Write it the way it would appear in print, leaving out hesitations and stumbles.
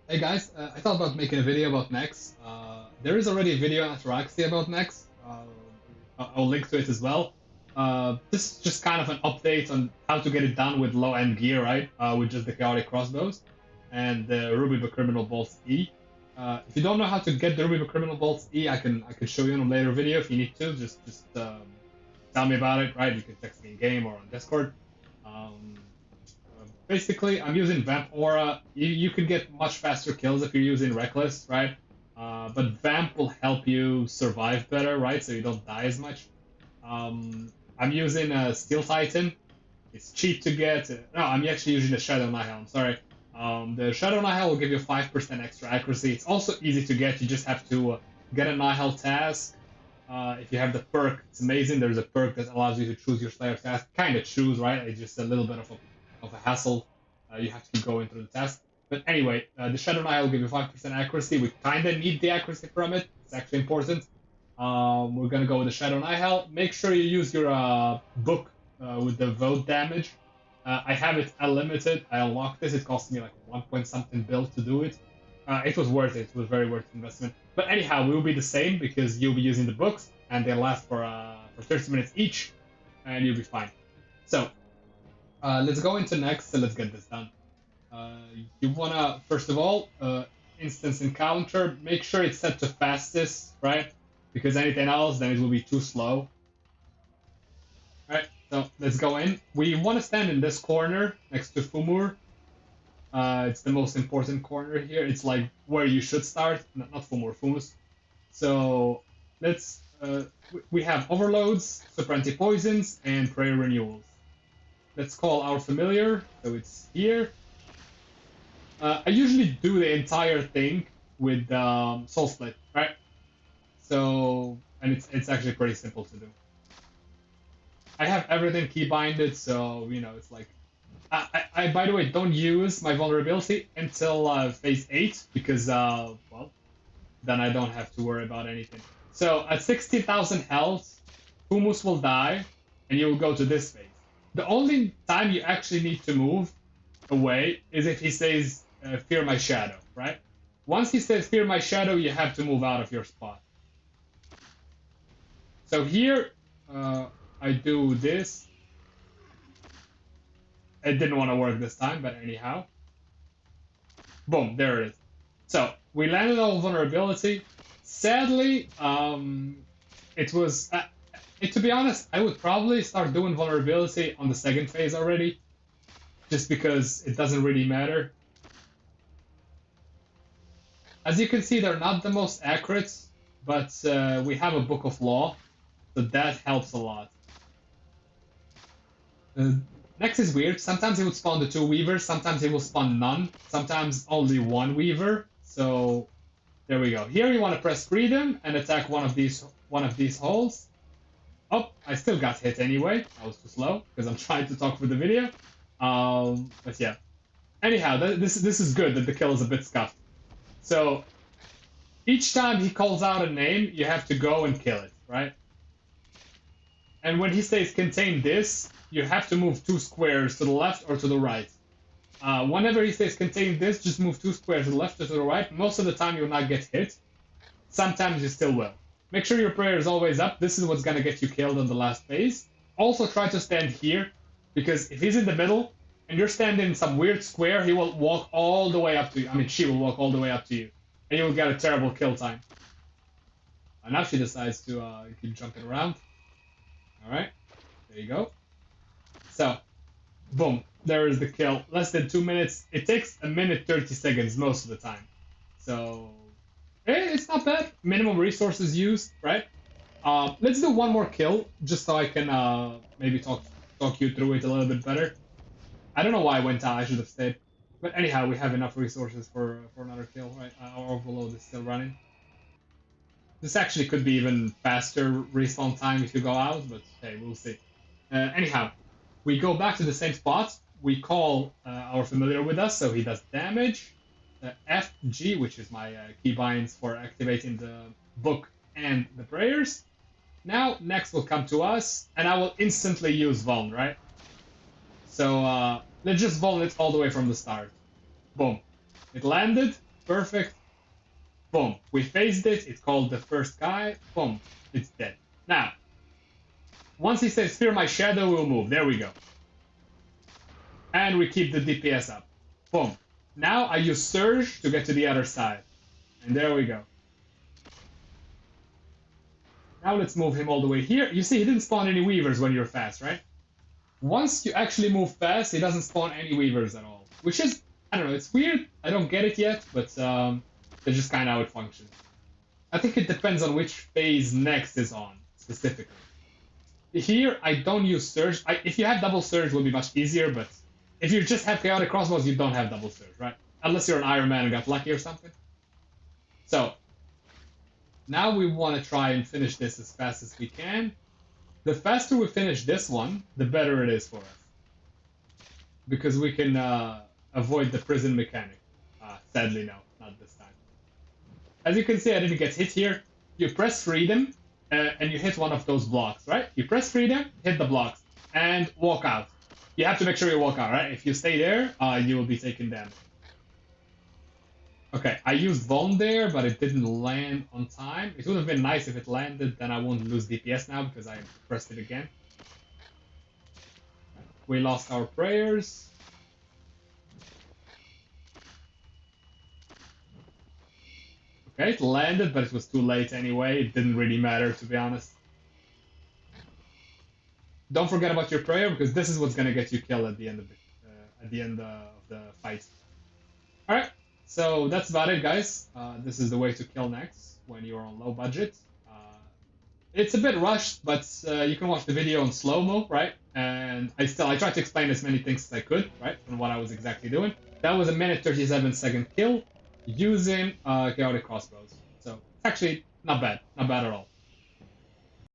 Hey guys, I thought about making a video about Nex. There is already a video on Ataraxia about Nex. I'll link to it as well. This is just kind of an update on how to get it done with low-end gear, right? With just the chaotic crossbows and the Ruby the Criminal Bolts E. If you don't know how to get the Ruby the Criminal Bolts E, I can show you in a later video if you need to. Just tell me about it, right? You can text me in game or on Discord. Um, Basically, I'm using Vamp Aura. You can get much faster kills if you're using Reckless, right? But Vamp will help you survive better, right? So you don't die as much. I'm using a Steel Titan. It's cheap to get. No, I'm actually using the Shadow Nihil. I'm sorry. The Shadow Nihil will give you 5% extra accuracy. It's also easy to get. You just have to get a Nihil task. If you have the perk, it's amazing. There's a perk that allows you to choose your Slayer task. Kind of choose, right? It's just a little bit of a hassle. You have to keep going through the task. But anyway, the Shadow Knight will give you 5% accuracy. We kind of need the accuracy from it. It's actually important. We're going to go with the Shadow Nihil. Make sure you use your book with the vote damage. I have it unlimited. I unlocked this. It cost me like 1 point something bill to do it. It was worth it. It was very worth the investment. But anyhow, we will be the same because you'll be using the books and they last for 30 minutes each and you'll be fine. So let's go into next and let's get this done. Uh, you wanna, first of all, instance encounter, make sure it's set to fastest, right? Because anything else, then it will be too slow. Alright, so let's go in. We want to stand in this corner next to Fumur. It's the most important corner here. It's like where you should start, not Fumur, Fumus. So let's, we have overloads, super anti-poisons, and prayer renewals. Let's call our familiar, so it's here. I usually do the entire thing with Soul Split, right? So, and it's actually pretty simple to do. I have everything keybinded, so you know it's like. I by the way don't use my vulnerability until phase 8 because well then I don't have to worry about anything. So at 60,000 health, Humus will die, and you will go to this phase. The only time you actually need to move away is if he says fear my shadow, right? Once he says fear my shadow, you have to move out of your spot. So here I do this. It didn't want to work this time, but anyhow. Boom, there it is. So we landed on vulnerability. Sadly, it was. To be honest, I would probably start doing vulnerability on the second phase already, just because it doesn't really matter. As you can see, they're not the most accurate, but we have a book of law, so that helps a lot. Next is weird. Sometimes it would spawn the 2 weavers, sometimes it will spawn none, sometimes only 1 weaver. So there we go. Here you want to press freedom and attack one of these holes. Oh, I still got hit anyway. I was too slow because I'm trying to talk for the video. But yeah. Anyhow, this is good that the kill is a bit scuffed. So each time he calls out a name, you have to go and kill it, right? And when he says contain this, you have to move 2 squares to the left or to the right. Whenever he says contain this, just move 2 squares to the left or to the right. Most of the time you'll not get hit. Sometimes you still will. Make sure your prayer is always up. This is what's going to get you killed in the last phase. Also try to stand here, because if he's in the middle and you're standing in some weird square, he will walk all the way up to you. I mean, she will walk all the way up to you. And you will get a terrible kill time. And now she decides to keep jumping around. Alright, there you go. So, boom, there is the kill. Less than 2 minutes. It takes 1 minute 30 seconds most of the time. So, it's not bad. Minimum resources used, right? Let's do one more kill, just so I can maybe talk you through it a little bit better. I don't know why I went out. I should have stayed. But anyhow, we have enough resources for another kill, right? Our overload is still running. This actually could be even faster respawn time if you go out, but hey, we'll see. Anyhow, we go back to the same spot. We call our familiar with us, so he does damage. FG, which is my keybinds for activating the book and the prayers. Now, next will come to us, and I will instantly use Vuln, right? So let's just Vuln it all the way from the start. Boom. It landed. Perfect. Boom. We phased it. It's called the first guy. Boom. It's dead. Now, once he says, fear my shadow, we'll move. There we go. And we keep the DPS up. Boom. Now I use Surge to get to the other side. And there we go. Now let's move him all the way here. You see, he didn't spawn any Weavers when you're fast, right? Once you actually move fast, he doesn't spawn any Weavers at all. Which is, I don't know, it's weird. I don't get it yet, but that's just kind of how it functions. I think it depends on which phase Next is on, specifically. Here, I don't use Surge. If you have double Surge, it will be much easier, but if you just have Chaotic Crossbows, you don't have double Surge, right? Unless you're an Iron Man and got lucky or something. So, now we want to try and finish this as fast as we can. The faster we finish this one, the better it is for us. Because we can avoid the prison mechanic. Sadly, no, not this time. As you can see, I didn't get hit here. You press freedom, and you hit one of those blocks, right? You press freedom, hit the blocks, and walk out. You have to make sure you walk out, right? If you stay there, you will be taking damage. Okay, I used Vuln there, but it didn't land on time. It would have been nice if it landed, then I won't lose DPS now because I pressed it again. We lost our prayers. Okay, it landed, but it was too late anyway. It didn't really matter, to be honest. Don't forget about your prayer, because this is what's gonna get you killed at the end of the fight. All right. So that's about it, guys. This is the way to kill Nex when you're on low budget. It's a bit rushed, but you can watch the video in slow-mo, right? And I tried to explain as many things as I could, right? And what I was exactly doing. That was a 1:37 kill using Chaotic Crossbows. So it's actually not bad. Not bad at all.